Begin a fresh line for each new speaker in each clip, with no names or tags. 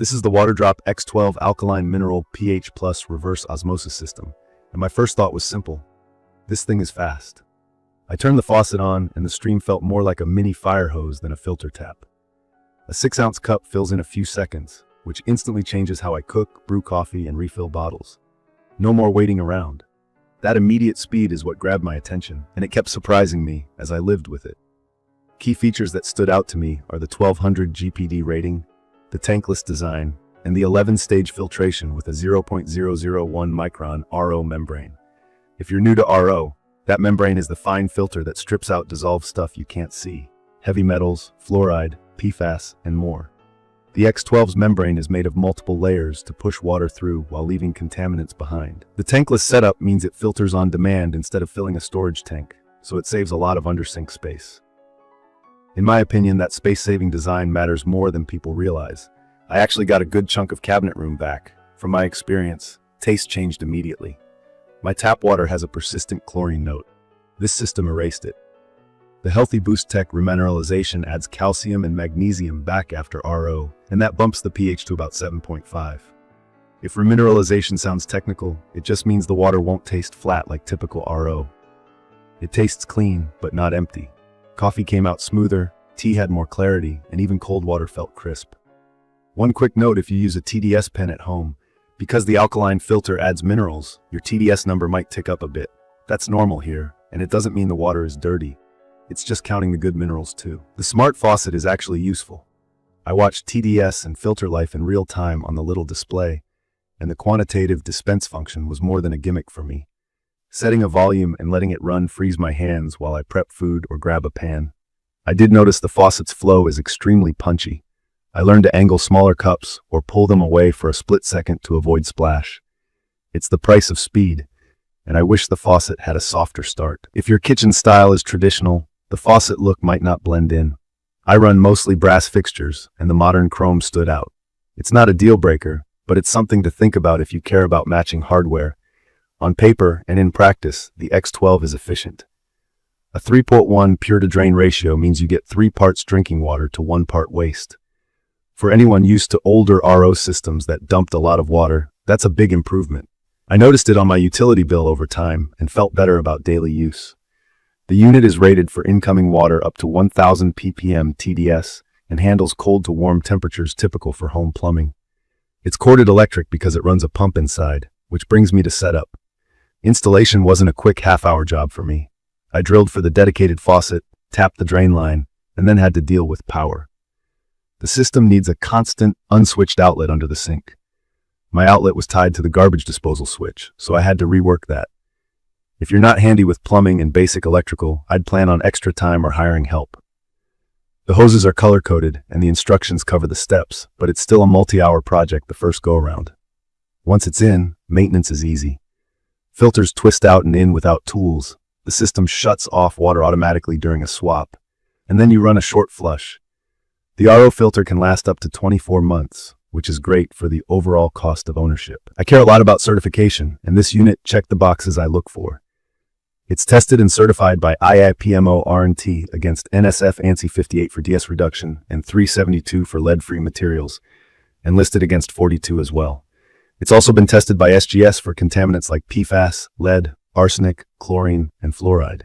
This is the Waterdrop X12 Alkaline Mineral pH Plus Reverse Osmosis System, and my first thought was simple. This thing is fast. I turned the faucet on, and the stream felt more like a mini fire hose than a filter tap. A 6-ounce cup fills in a few seconds, which instantly changes how I cook, brew coffee, and refill bottles. No more waiting around. That immediate speed is what grabbed my attention, and it kept surprising me as I lived with it. Key features that stood out to me are the 1200 GPD rating, the tankless design, and the 11-stage filtration with a 0.001 micron RO membrane. If you're new to RO, that membrane is the fine filter that strips out dissolved stuff you can't see: heavy metals, fluoride, PFAS, and more. The X12's membrane is made of multiple layers to push water through while leaving contaminants behind. The tankless setup means it filters on demand instead of filling a storage tank, so it saves a lot of undersink space. In my opinion, that space-saving design matters more than people realize. I actually got a good chunk of cabinet room back. From my experience, taste changed immediately. My tap water has a persistent chlorine note. This system erased it. The Healthy Boost Tech remineralization adds calcium and magnesium back after RO, and that bumps the pH to about 7.5. If remineralization sounds technical, it just means the water won't taste flat like typical RO. It tastes clean, but not empty. Coffee came out smoother, tea had more clarity, and even cold water felt crisp. One quick note: if you use a TDS pen at home, because the alkaline filter adds minerals, your TDS number might tick up a bit. That's normal here, and it doesn't mean the water is dirty. It's just counting the good minerals too. The smart faucet is actually useful. I watched TDS and filter life in real time on the little display, and the quantitative dispense function was more than a gimmick for me. Setting a volume and letting it run frees my hands while I prep food or grab a pan. I did notice the faucet's flow is extremely punchy. I learned to angle smaller cups or pull them away for a split second to avoid splash. It's the price of speed, and I wish the faucet had a softer start. If your kitchen style is traditional, the faucet look might not blend in. I run mostly brass fixtures, and the modern chrome stood out. It's not a deal breaker, but it's something to think about if you care about matching hardware. On paper and in practice, the X12 is efficient. A 3.1 pure-to-drain ratio means you get 3 parts drinking water to 1 part waste. For anyone used to older RO systems that dumped a lot of water, that's a big improvement. I noticed it on my utility bill over time and felt better about daily use. The unit is rated for incoming water up to 1000 ppm TDS and handles cold to warm temperatures typical for home plumbing. It's corded electric because it runs a pump inside, which brings me to setup. Installation wasn't a quick half-hour job for me. I drilled for the dedicated faucet, tapped the drain line, and then had to deal with power. The system needs a constant, unswitched outlet under the sink. My outlet was tied to the garbage disposal switch, so I had to rework that. If you're not handy with plumbing and basic electrical, I'd plan on extra time or hiring help. The hoses are color-coded, and the instructions cover the steps, but it's still a multi-hour project the first go-around. Once it's in, maintenance is easy. Filters twist out and in without tools. The system shuts off water automatically during a swap, and then you run a short flush. The RO filter can last up to 24 months, which is great for the overall cost of ownership. I care a lot about certification, and this unit checked the boxes I look for. It's tested and certified by IAPMO R and T against NSF ANSI 58 for DS reduction and 372 for lead-free materials, and listed against 42 as well. It's also been tested by SGS for contaminants like PFAS, lead, arsenic, chlorine, and fluoride.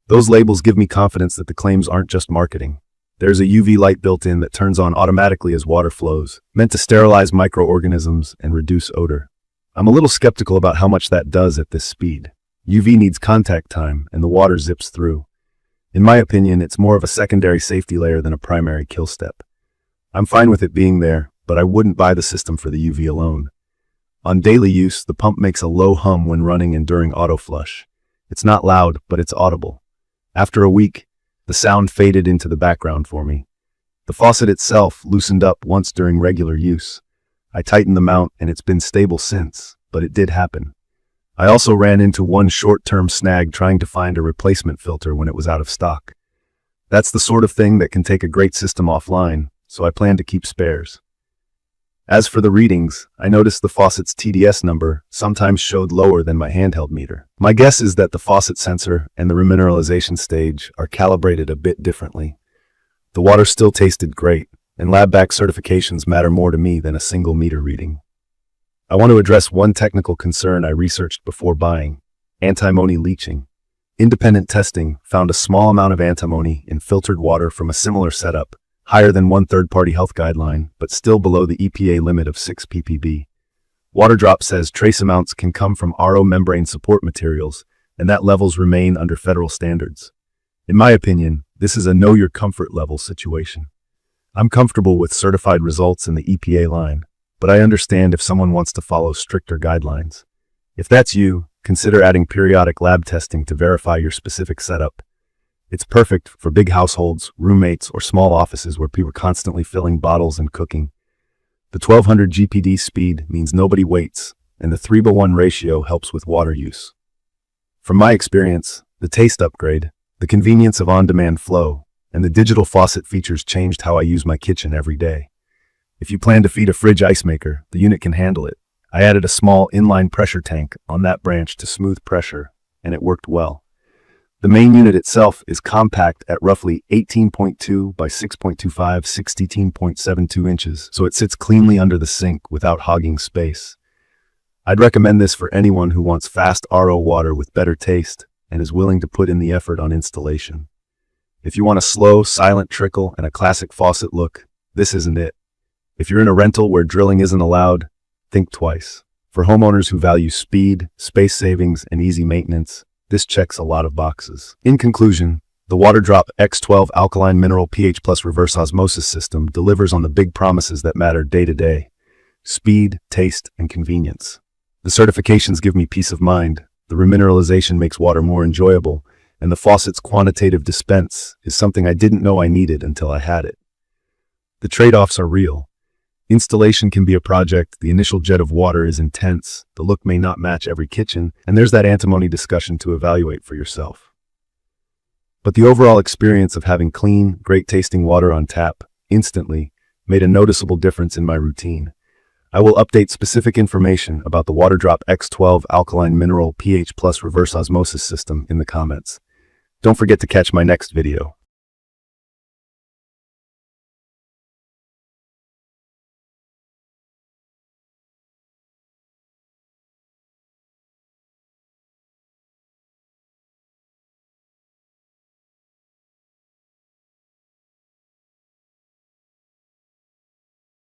Those labels give me confidence that the claims aren't just marketing. There's a UV light built in that turns on automatically as water flows, meant to sterilize microorganisms and reduce odor. I'm a little skeptical about how much that does at this speed. UV needs contact time, and the water zips through. In my opinion, it's more of a secondary safety layer than a primary kill step. I'm fine with it being there, but I wouldn't buy the system for the UV alone. On daily use, the pump makes a low hum when running and during auto flush. It's not loud, but it's audible. After a week, the sound faded into the background for me. The faucet itself loosened up once during regular use. I tightened the mount and it's been stable since, but it did happen. I also ran into one short-term snag trying to find a replacement filter when it was out of stock. That's the sort of thing that can take a great system offline, so I plan to keep spares. As for the readings, I noticed the faucet's TDS number sometimes showed lower than my handheld meter. My guess is that the faucet sensor and the remineralization stage are calibrated a bit differently. The water still tasted great, and lab-backed certifications matter more to me than a single meter reading. I want to address one technical concern I researched before buying: antimony leaching. Independent testing found a small amount of antimony in filtered water from a similar setup, higher than one third-party health guideline, but still below the EPA limit of 6 ppb. Waterdrop says trace amounts can come from RO membrane support materials, and that levels remain under federal standards. In my opinion, this is a know your comfort level situation. I'm comfortable with certified results in the EPA line, but I understand if someone wants to follow stricter guidelines. If that's you, consider adding periodic lab testing to verify your specific setup. It's perfect for big households, roommates, or small offices where people are constantly filling bottles and cooking. The 1200 GPD speed means nobody waits, and the 3:1 ratio helps with water use. From my experience, the taste upgrade, the convenience of on-demand flow, and the digital faucet features changed how I use my kitchen every day. If you plan to feed a fridge ice maker, the unit can handle it. I added a small inline pressure tank on that branch to smooth pressure, and it worked well. The main unit itself is compact at roughly 18.2 by 6.25, 16.72 inches, so it sits cleanly under the sink without hogging space. I'd recommend this for anyone who wants fast RO water with better taste and is willing to put in the effort on installation. If you want a slow, silent trickle and a classic faucet look, this isn't it. If you're in a rental where drilling isn't allowed, think twice. For homeowners who value speed, space savings, and easy maintenance, this checks a lot of boxes. In conclusion, the Waterdrop X12 Alkaline Mineral pH Plus Reverse Osmosis System delivers on the big promises that matter day to day: speed, taste, and convenience. The certifications give me peace of mind, the remineralization makes water more enjoyable, and the faucet's quantitative dispense is something I didn't know I needed until I had it. The trade-offs are real. Installation can be a project, the initial jet of water is intense, the look may not match every kitchen, and there's that antimony discussion to evaluate for yourself. But the overall experience of having clean, great-tasting water on tap, instantly, made a noticeable difference in my routine. I will update specific information about the Waterdrop X12 Alkaline Mineral pH Plus Reverse Osmosis System in the comments. Don't forget to catch my next video.